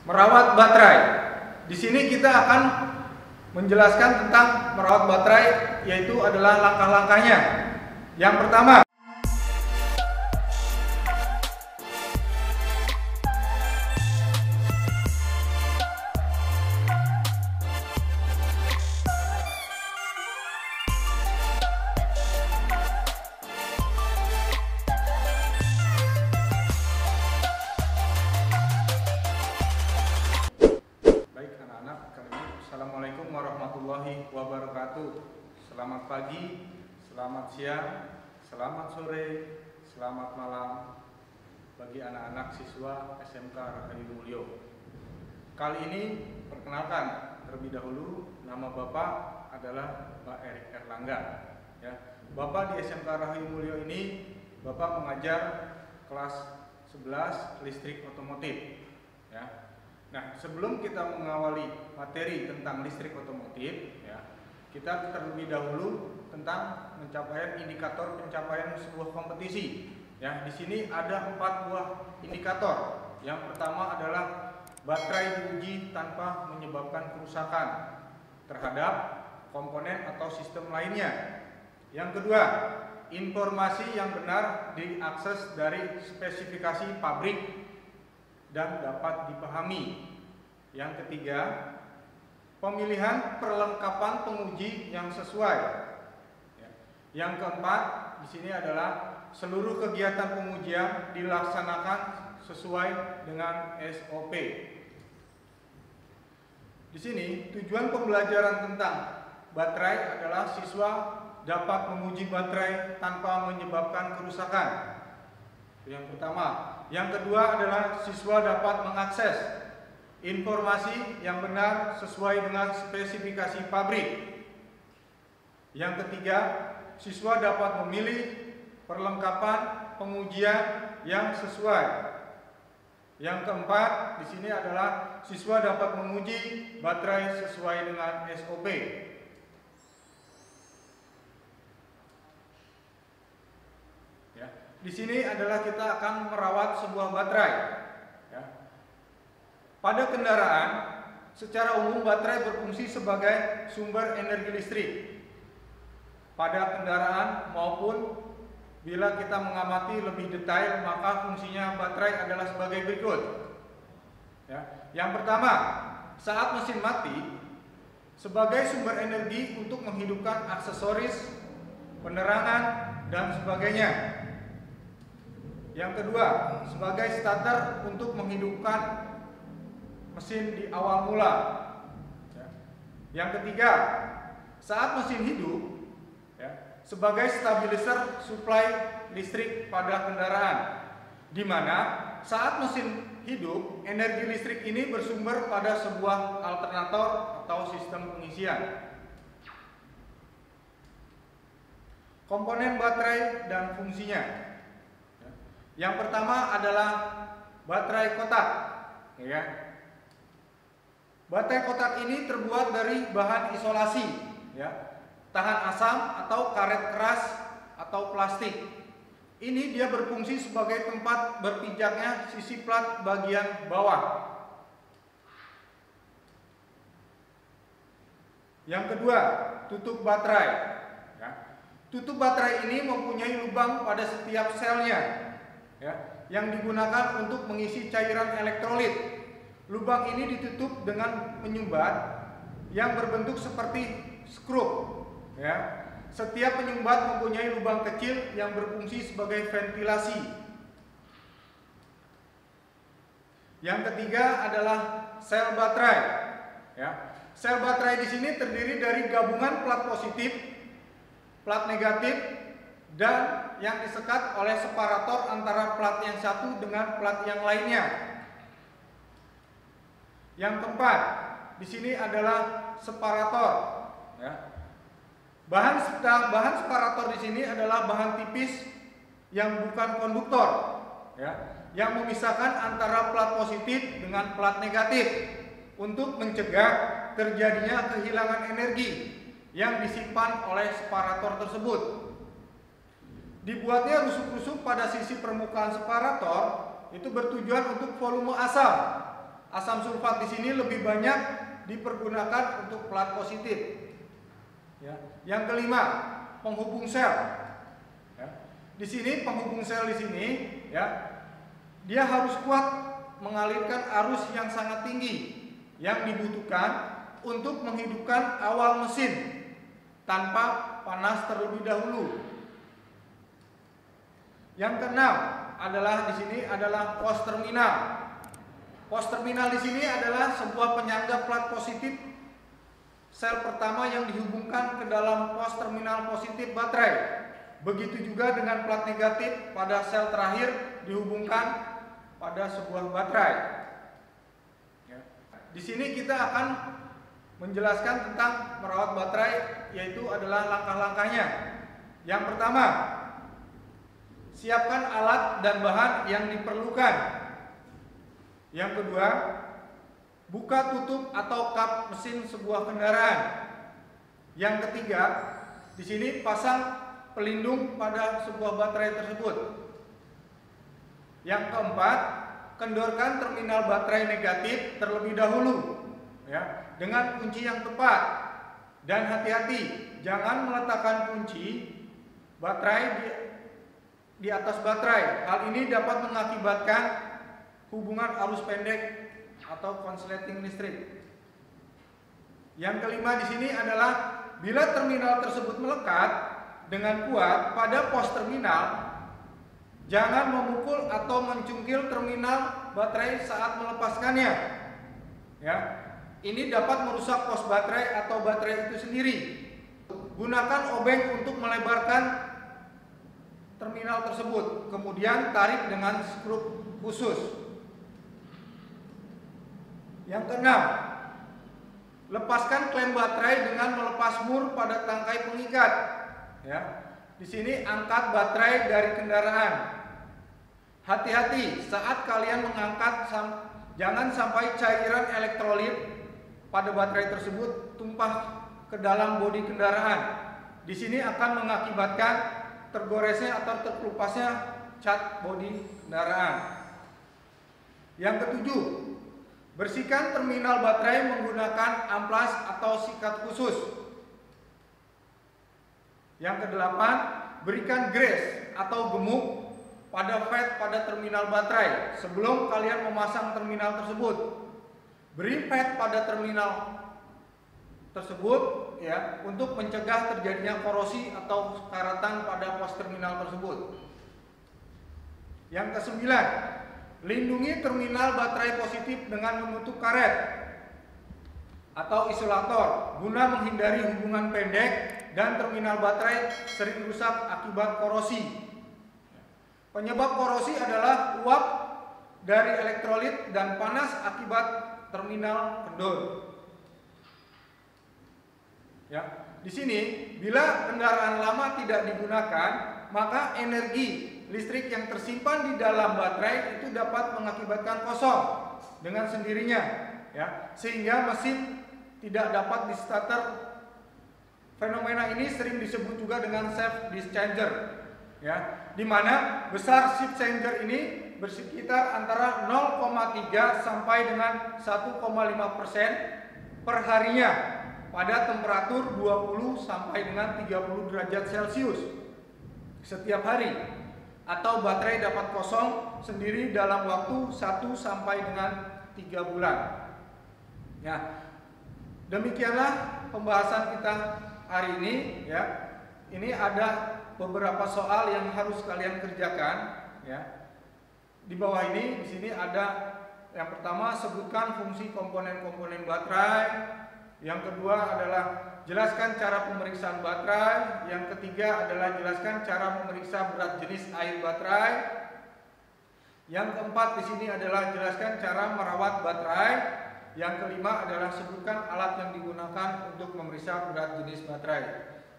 Merawat baterai. Di sini kita akan menjelaskan tentang merawat baterai, yaitu adalah langkah-langkahnya. Yang pertama, Assalamualaikum warahmatullahi wabarakatuh. Selamat pagi, selamat siang, selamat sore, selamat malam bagi anak-anak siswa SMK Rahayu Mulyo. Kali ini perkenalkan terlebih dahulu, nama Bapak adalah Pak Erik Erlangga. Ya, Bapak di SMK Rahayu Mulyo ini Bapak mengajar kelas 11 listrik otomotif. Ya. Nah, sebelum kita mengawali materi tentang listrik otomotif, ya, kita terlebih dahulu tentang indikator pencapaian sebuah kompetisi. Ya, di sini ada 4 buah indikator. Yang pertama adalah baterai diuji tanpa menyebabkan kerusakan terhadap komponen atau sistem lainnya. Yang kedua, informasi yang benar diakses dari spesifikasi pabrik dan dapat dipahami. Yang ketiga, pemilihan perlengkapan penguji yang sesuai. Yang keempat, di sini adalah seluruh kegiatan pengujian dilaksanakan sesuai dengan SOP. Di sini tujuan pembelajaran tentang baterai adalah siswa dapat menguji baterai tanpa menyebabkan kerusakan. Yang pertama. Yang kedua adalah siswa dapat mengakses informasi yang benar sesuai dengan spesifikasi pabrik. Yang ketiga, siswa dapat memilih perlengkapan pengujian yang sesuai. Yang keempat, di sini adalah siswa dapat menguji baterai sesuai dengan SOP. Di sini adalah kita akan merawat sebuah baterai. Ya. Pada kendaraan, secara umum baterai berfungsi sebagai sumber energi listrik. Pada kendaraan maupun bila kita mengamati lebih detail, maka fungsinya baterai adalah sebagai berikut. Ya. Yang pertama, saat mesin mati, sebagai sumber energi untuk menghidupkan aksesoris, penerangan, dan sebagainya. Yang kedua, sebagai starter untuk menghidupkan mesin di awal mula. Yang ketiga, saat mesin hidup, sebagai stabilizer suplai listrik pada kendaraan, di mana saat mesin hidup, energi listrik ini bersumber pada sebuah alternator atau sistem pengisian. Komponen baterai dan fungsinya. Yang pertama adalah baterai kotak. Ya. Baterai kotak ini terbuat dari bahan isolasi, ya, tahan asam atau karet keras atau plastik. Ini dia berfungsi sebagai tempat berpijaknya sisi plat bagian bawah. Yang kedua, tutup baterai. Ya. Tutup baterai ini mempunyai lubang pada setiap selnya. Ya, yang digunakan untuk mengisi cairan elektrolit. Lubang ini ditutup dengan penyumbat yang berbentuk seperti skrup. Ya. Setiap penyumbat mempunyai lubang kecil yang berfungsi sebagai ventilasi. Yang ketiga adalah sel baterai. Ya. Sel baterai di sini terdiri dari gabungan plat positif, plat negatif, dan yang disekat oleh separator antara plat yang satu dengan plat yang lainnya. Yang keempat, di sini adalah separator. Ya. Bahan separator di sini adalah bahan tipis yang bukan konduktor, ya, yang memisahkan antara plat positif dengan plat negatif untuk mencegah terjadinya kehilangan energi yang disimpan oleh separator tersebut. Dibuatnya rusuk-rusuk pada sisi permukaan separator itu bertujuan untuk volume asam asam sulfat di sini lebih banyak dipergunakan untuk plat positif. Ya. Yang kelima, penghubung sel. Ya. Di sini penghubung sel di sini, ya, dia harus kuat mengalirkan arus yang sangat tinggi yang dibutuhkan untuk menghidupkan awal mesin tanpa panas terlebih dahulu. Yang keenam adalah di sini adalah pos terminal. Pos terminal di sini adalah sebuah penyangga plat positif sel pertama yang dihubungkan ke dalam pos terminal positif baterai. Begitu juga dengan plat negatif pada sel terakhir dihubungkan pada sebuah baterai. Ya. Di sini kita akan menjelaskan tentang merawat baterai, yaitu adalah langkah-langkahnya. Yang pertama, siapkan alat dan bahan yang diperlukan. Yang kedua, buka tutup atau kap mesin sebuah kendaraan. Yang ketiga, di sini pasang pelindung pada sebuah baterai tersebut. Yang keempat, kendorkan terminal baterai negatif terlebih dahulu, ya, dengan kunci yang tepat. Dan hati-hati, jangan meletakkan kunci baterai di atas baterai. Hal ini dapat mengakibatkan hubungan arus pendek atau konsleting listrik. Yang kelima di sini adalah bila terminal tersebut melekat dengan kuat pada pos terminal, jangan memukul atau mencungkil terminal baterai saat melepaskannya. Ya, ini dapat merusak pos baterai atau baterai itu sendiri. Gunakan obeng untuk melebarkan terminal tersebut, kemudian tarik dengan skrup khusus. Yang keenam, lepaskan klem baterai dengan melepas mur pada tangkai pengikat. Ya, di sini angkat baterai dari kendaraan. Hati-hati saat kalian mengangkat, jangan sampai cairan elektrolit pada baterai tersebut tumpah ke dalam bodi kendaraan. Di sini akan mengakibatkan tergoresnya atau terkelupasnya cat bodi kendaraan. Yang ketujuh, bersihkan terminal baterai menggunakan amplas atau sikat khusus. Yang kedelapan, berikan grease atau gemuk pada pad pada terminal baterai sebelum kalian memasang terminal tersebut. Beri pad pada terminal tersebut, ya, untuk mencegah terjadinya korosi atau karatan pada pos terminal tersebut. Yang kesembilan, lindungi terminal baterai positif dengan menutup karet atau isolator guna menghindari hubungan pendek dan terminal baterai sering rusak akibat korosi. Penyebab korosi adalah uap dari elektrolit dan panas akibat terminal kendor. Ya, di sini bila kendaraan lama tidak digunakan, maka energi listrik yang tersimpan di dalam baterai itu dapat mengakibatkan kosong dengan sendirinya, ya, sehingga mesin tidak dapat di starter. Fenomena ini sering disebut juga dengan self discharger, ya, di mana besar shift changer ini bersekitar antara 0,3 sampai dengan 1,5% per harinya pada temperatur 20 sampai dengan 30 derajat Celcius setiap hari, atau baterai dapat kosong sendiri dalam waktu 1 sampai dengan 3 bulan. Ya, demikianlah pembahasan kita hari ini, ya. Ini ada beberapa soal yang harus kalian kerjakan, ya. Di bawah ini, di sini ada yang pertama, sebutkan fungsi komponen-komponen baterai. Yang kedua adalah jelaskan cara pemeriksaan baterai. Yang ketiga adalah jelaskan cara memeriksa berat jenis air baterai. Yang keempat di sini adalah jelaskan cara merawat baterai. Yang kelima adalah sebutkan alat yang digunakan untuk memeriksa berat jenis baterai.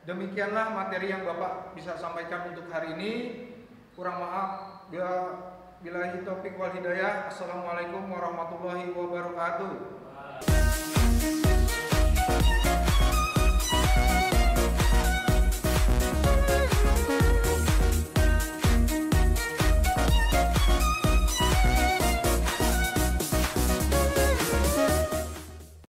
Demikianlah materi yang Bapak bisa sampaikan untuk hari ini. Kurang maaf, billahi taufiq wal hidayah. Assalamualaikum warahmatullahi wabarakatuh.